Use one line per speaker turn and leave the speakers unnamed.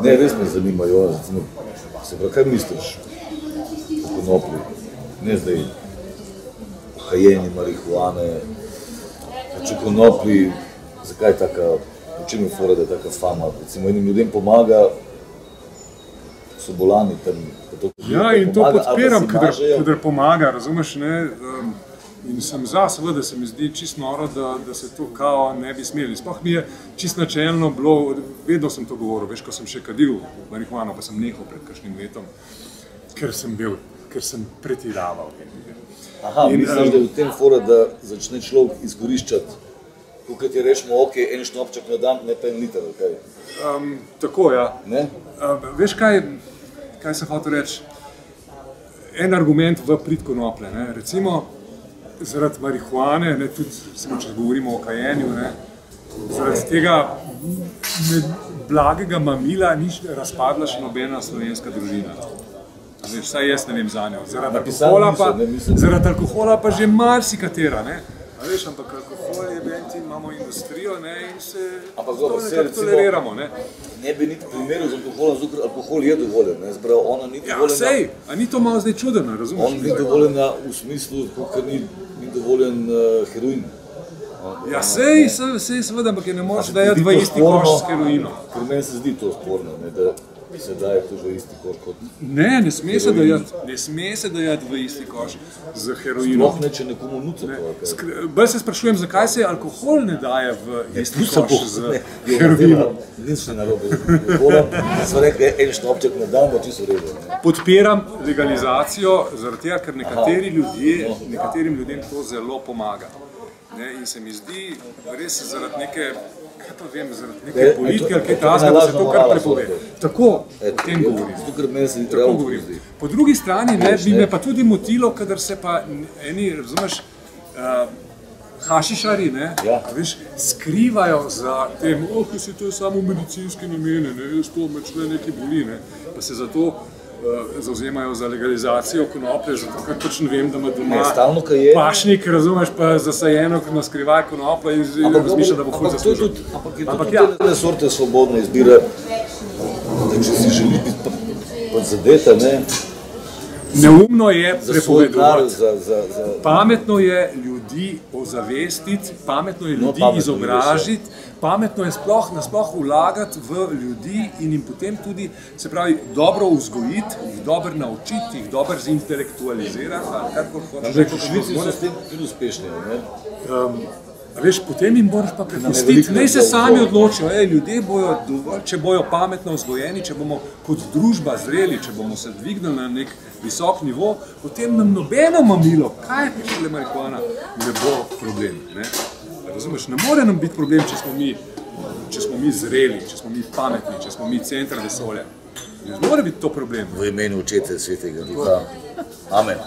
Ne, res me zanimajo, se pravi, kaj misliš o konoplji? Ne zdaj, o kajenju, marihuane, če konoplji, zakaj je taka, v čem je fora, da je taka fama? Recimo, enim ljudem pomaga, so bolani tam.
Ja, in to podpiram, kadar pomaga, razumeš, ne? In sem za, seveda se mi zdi čisto noro, da se to kao ne bi smeli. Sploh mi je čisto načelno bilo, vedno sem to govoril, veš, ko sem še kadil marihuano, pa sem nehal pred kakšnim letom, ker sem pretiraval.
Aha, misliš, da je v tem fora, da začne človek izkoriščati, kot ti rečemo, ok, en šnopček na dan, ne pa en liter, kaj?
Tako, ja.
Ne?
Veš kaj sem hotel reči? En argument v prid konoplje, ne? Recimo, zaradi marihuane, ne, tudi, če govorimo o kajenju, ne, zaradi tega blagega mamila ni razpadla še nobena slovenska družina. Vsaj jaz ne vem za njo. Zaradi alkohola pa že marsikatera, ne. A veš, ampak alkohol je benti, imamo industrijo, ne, in se nekako toleriramo, ne.
Ne bi niti primeril z alkoholom, zato ker alkohol je dovoljen, ne, zbrav, ona ni dovoljena.
Ja, sej, a ni to malo zdaj čudeno, razumeš?
On ni dovoljena v smislu, ker ni dovoljen heroin.
Ja, sej, seveda, ampak je ne moreš dajati v isti koš s heroinom.
Ker meni se zdi to sporno, da se daje to v isti koš kot heroin.
Ne sme se dajati v isti koš z heroinom.
Sploh ne, če nekomu nuca to.
Bolj se sprašujem, zakaj se alkohol ne daje v isti koš z heroinom.
Nič ne narobe z alkoholom, so rekli, en štopček na dan, da čisto redo.
Podpiram legalizacijo, zaradi tega, ker nekaterim ljudem to zelo pomaga. In se mi zdi, res zaradi neke, kaj pa vem, zaradi neke politike ali kaj takega, da se to kar prepove. Tako, o tem govorim. Po drugi strani bi me pa tudi motilo, kadar se pa eni, razumeš, hašišari, veš, skrivajo za tem, ki se to je samo medicinske namene, jaz to me čle nekaj boli, pa se zato zauzemajo za legalizacijo konoplje, zato ker točno vem, da ima doma pašnik, razumeš, pa zasajeno na skrivaj konoplje in razmišlja, da bo ful zaslužil.
Ampak je to tudi sorte svobodne izbire, da če si želi biti podzadeta, ne?
Neumno je prepovedovati. Pametno je ljudi ozavestiti, pametno je ljudi izobražiti, pametno je nasploh vlagati v ljudi in jim potem tudi, se pravi, dobro vzgojiti, jih dobro naučiti, jih dobro zintelektualizirati, ali karkoli hočeš.
Švici so s tem tudi uspešni, ne?
Veš, potem jim moraš pa prepustiti, naj se sami odločijo, ljudje bojo dovolj, če bojo pametno vzgojeni, če bomo kot družba zreli, če bomo se dvignili na nek visok nivo, potem nam nobeno mamilo, kaj je šele marihuana, ne bo problem. Razumeš, ne more nam biti problem, če smo mi zreli, če smo mi pametni, če smo mi centra vesolja. Ne more biti to problem.
V imenu Očeta Svetega Duha. Amen.